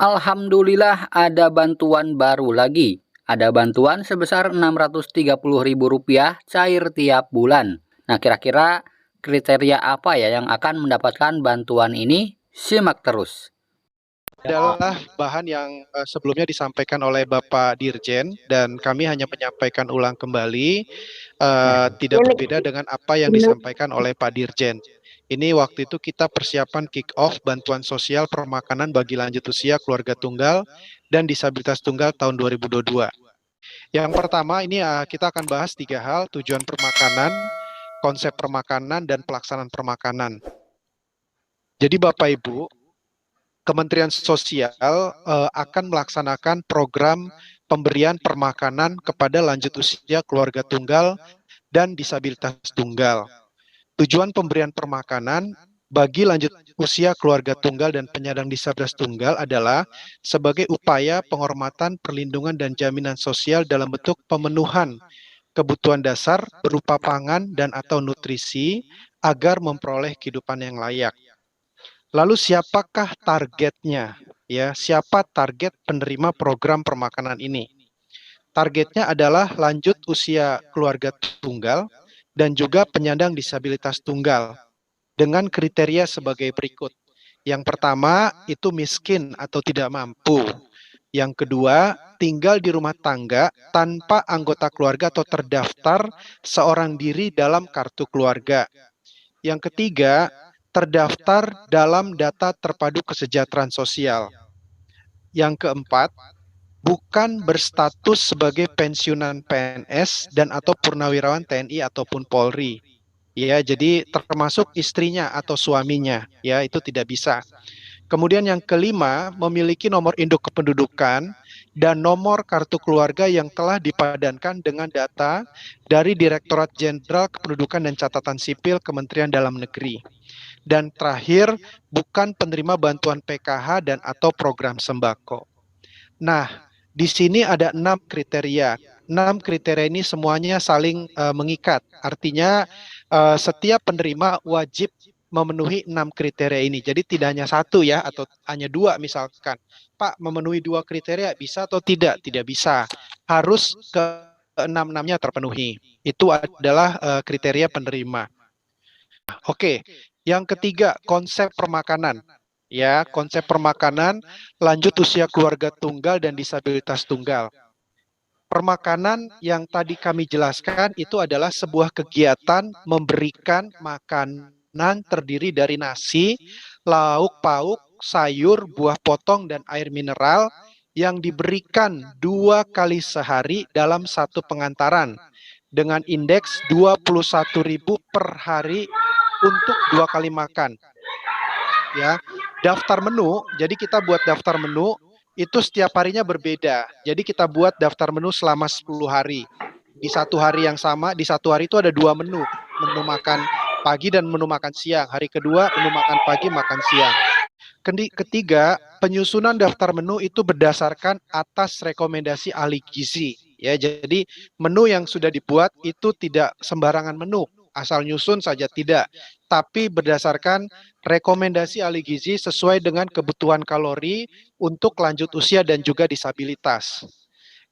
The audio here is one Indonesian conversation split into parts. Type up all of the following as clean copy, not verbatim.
Alhamdulillah ada bantuan baru lagi. Ada bantuan sebesar Rp630.000 cair tiap bulan. Nah, kira-kira kriteria apa ya yang akan mendapatkan bantuan ini? Simak terus. Adalah bahan yang sebelumnya disampaikan oleh Bapak Dirjen dan kami hanya menyampaikan ulang kembali, tidak berbeda dengan apa yang disampaikan oleh Pak Dirjen. Ini waktu itu kita persiapan kick off bantuan sosial permakanan bagi lanjut usia keluarga tunggal dan disabilitas tunggal tahun 2022. Yang pertama ini kita akan bahas 3 hal: tujuan permakanan, konsep permakanan, dan pelaksanaan permakanan. Jadi Bapak Ibu, Kementerian Sosial akan melaksanakan program pemberian permakanan kepada lanjut usia keluarga tunggal dan disabilitas tunggal. Tujuan pemberian permakanan bagi lanjut usia keluarga tunggal dan penyandang disabilitas tunggal adalah sebagai upaya penghormatan, perlindungan, dan jaminan sosial dalam bentuk pemenuhan kebutuhan dasar berupa pangan dan atau nutrisi agar memperoleh kehidupan yang layak. Lalu siapakah targetnya? Ya, siapa target penerima program permakanan ini? Targetnya adalah lanjut usia keluarga tunggal dan juga penyandang disabilitas tunggal dengan kriteria sebagai berikut. Yang pertama itu miskin atau tidak mampu. Yang kedua, tinggal di rumah tangga tanpa anggota keluarga atau terdaftar seorang diri dalam kartu keluarga. Yang ketiga, terdaftar dalam data terpadu kesejahteraan sosial. Yang keempat, bukan berstatus sebagai pensiunan PNS dan atau purnawirawan TNI ataupun Polri. Ya, jadi termasuk istrinya atau suaminya, ya itu tidak bisa. Kemudian yang kelima, memiliki nomor induk kependudukan dan nomor kartu keluarga yang telah dipadankan dengan data dari Direktorat Jenderal Kependudukan dan Catatan Sipil Kementerian Dalam Negeri. Dan terakhir, bukan penerima bantuan PKH dan atau program sembako. Nah, di sini ada 6 kriteria. 6 kriteria ini semuanya saling mengikat. Artinya setiap penerima wajib memenuhi 6 kriteria ini. Jadi tidak hanya satu ya, atau hanya 2 misalkan. Pak, memenuhi 2 kriteria bisa atau tidak? Tidak bisa. Harus ke-6-6-nya terpenuhi. Itu adalah kriteria penerima. Oke, yang ketiga, konsep permakanan. Ya, konsep permakanan lanjut usia keluarga tunggal dan disabilitas tunggal. Permakanan yang tadi kami jelaskan itu adalah sebuah kegiatan memberikan makanan terdiri dari nasi, lauk pauk, sayur, buah potong, dan air mineral yang diberikan 2 kali sehari dalam satu pengantaran dengan indeks 21.000 per hari untuk 2 kali makan. Ya, daftar menu, jadi kita buat daftar menu itu setiap harinya berbeda. Jadi kita buat daftar menu selama 10 hari. Di satu hari yang sama, di satu hari itu ada 2 menu. Menu makan pagi dan menu makan siang. Hari kedua menu makan pagi, makan siang. Ketiga, penyusunan daftar menu itu berdasarkan atas rekomendasi ahli gizi. Ya, jadi menu yang sudah dibuat itu tidak sembarangan menu, asal nyusun saja tidak, tapi berdasarkan rekomendasi ahli gizi sesuai dengan kebutuhan kalori untuk lanjut usia dan juga disabilitas.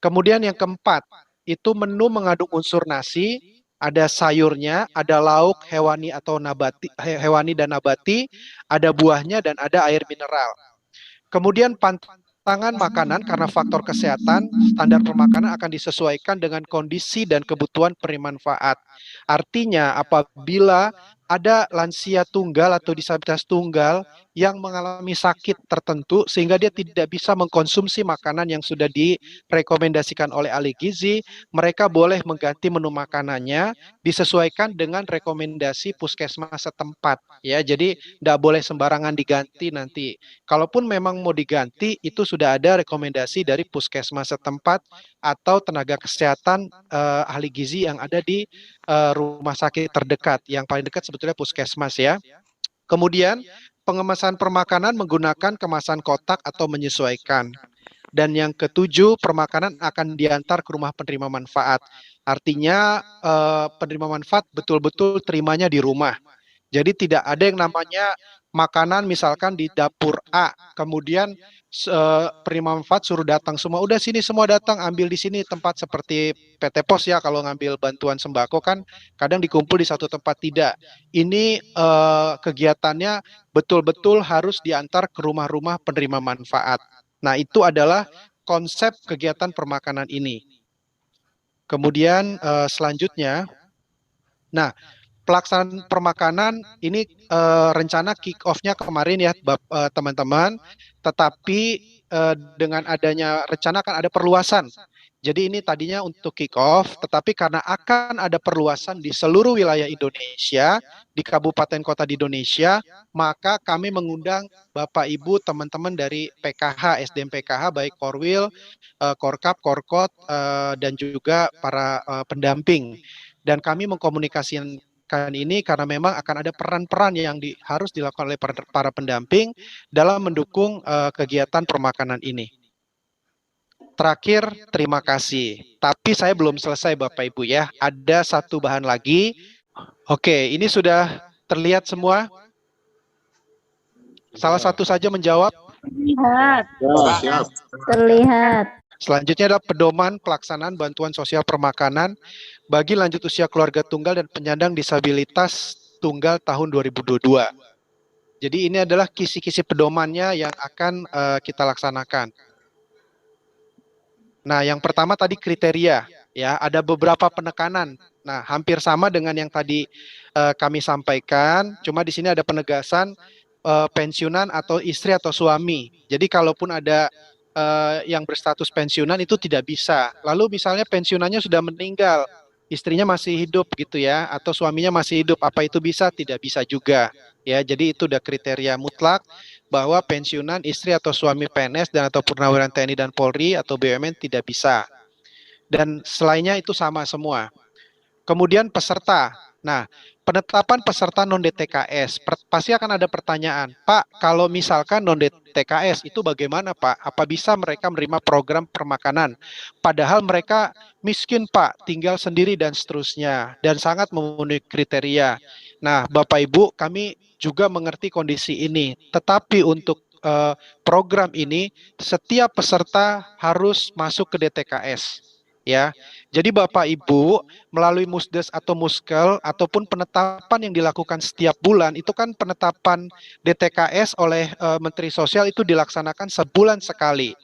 Kemudian yang keempat, itu menu mengandung unsur nasi, ada sayurnya, ada lauk hewani atau nabati, hewani dan nabati, ada buahnya dan ada air mineral. Kemudian pantangan makanan karena faktor kesehatan, standar permakanan akan disesuaikan dengan kondisi dan kebutuhan penerima manfaat. Artinya apabila ada lansia tunggal atau disabilitas tunggal yang mengalami sakit tertentu sehingga dia tidak bisa mengkonsumsi makanan yang sudah direkomendasikan oleh ahli gizi, mereka boleh mengganti menu makanannya disesuaikan dengan rekomendasi puskesmas setempat. Ya, jadi tidak boleh sembarangan diganti nanti. Kalaupun memang mau diganti, itu sudah ada rekomendasi dari puskesmas setempat atau tenaga kesehatan ahli gizi yang ada di rumah sakit terdekat. Yang paling dekat sebetulnya puskesmas ya. Kemudian pengemasan permakanan menggunakan kemasan kotak atau menyesuaikan. Dan yang ketujuh, permakanan akan diantar ke rumah penerima manfaat. Artinya penerima manfaat betul-betul terimanya di rumah. Jadi tidak ada yang namanya makanan misalkan di dapur A, kemudian penerima manfaat suruh datang semua, udah sini semua datang ambil di sini tempat seperti PT Pos ya, kalau ngambil bantuan sembako kan kadang dikumpul di satu tempat, tidak. Ini kegiatannya betul-betul harus diantar ke rumah-rumah penerima manfaat. Nah, itu adalah konsep kegiatan permakanan ini. Kemudian selanjutnya, nah, pelaksanaan permakanan ini rencana kick off-nya kemarin ya teman-teman, tetapi dengan adanya rencana kan ada perluasan. Jadi ini tadinya untuk kick off, tetapi karena akan ada perluasan di seluruh wilayah Indonesia, di kabupaten kota di Indonesia, maka kami mengundang Bapak Ibu teman-teman dari PKH, SDM PKH, baik Korwil, Korkap, Korkot, dan juga para pendamping. Dan kami mengkomunikasikan ini karena memang akan ada peran-peran yang harus dilakukan oleh para pendamping dalam mendukung kegiatan permakanan ini. Terakhir, terima kasih. Tapi saya belum selesai Bapak Ibu ya. Ada satu bahan lagi. Oke, ini sudah terlihat semua. Salah satu saja menjawab. Terlihat. Siap. Terlihat. Selanjutnya adalah pedoman pelaksanaan bantuan sosial permakanan bagi lanjut usia keluarga tunggal dan penyandang disabilitas tunggal tahun 2022. Jadi ini adalah kisi-kisi pedomannya yang akan kita laksanakan. Nah, yang pertama tadi kriteria, ya, ada beberapa penekanan. Nah, hampir sama dengan yang tadi kami sampaikan, cuma di sini ada penegasan pensiunan atau istri atau suami. Jadi kalaupun ada yang berstatus pensiunan itu tidak bisa. Lalu misalnya pensiunannya sudah meninggal, istrinya masih hidup gitu ya, atau suaminya masih hidup, apa itu bisa? Tidak bisa juga. Ya, jadi itu udah kriteria mutlak bahwa pensiunan istri atau suami PNS dan atau purnawirawan TNI dan Polri atau BUMN tidak bisa. Dan selainnya itu sama semua. Kemudian peserta. Nah, penetapan peserta non-DTKS. Pasti akan ada pertanyaan, Pak, kalau misalkan non-DTKS itu bagaimana Pak? Apa bisa mereka menerima program permakanan? Padahal mereka miskin Pak, tinggal sendiri dan seterusnya. Dan sangat memenuhi kriteria. Nah, Bapak Ibu, kami juga mengerti kondisi ini. Tetapi untuk program ini, setiap peserta harus masuk ke DTKS. Ya, jadi Bapak Ibu melalui Musdes atau Muskel ataupun penetapan yang dilakukan setiap bulan itu kan penetapan DTKS oleh Menteri Sosial itu dilaksanakan sebulan sekali.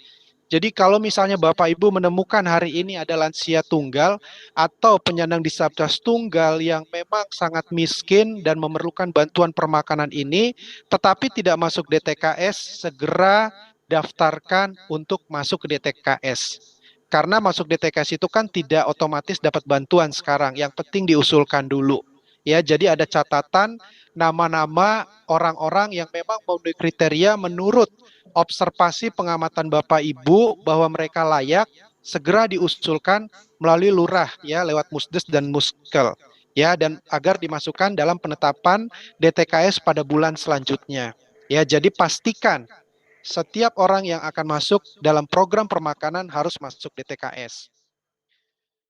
Jadi kalau misalnya Bapak Ibu menemukan hari ini ada lansia tunggal atau penyandang disabilitas tunggal yang memang sangat miskin dan memerlukan bantuan permakanan ini, tetapi tidak masuk DTKS, segera daftarkan untuk masuk ke DTKS. Karena masuk DTKS itu kan tidak otomatis dapat bantuan sekarang, yang penting diusulkan dulu. Ya, jadi ada catatan nama-nama orang-orang yang memang memenuhi kriteria menurut observasi pengamatan Bapak Ibu bahwa mereka layak, segera diusulkan melalui lurah ya, lewat Musdes dan Muskel ya, dan agar dimasukkan dalam penetapan DTKS pada bulan selanjutnya. Ya, jadi pastikan setiap orang yang akan masuk dalam program permakanan harus masuk DTKS.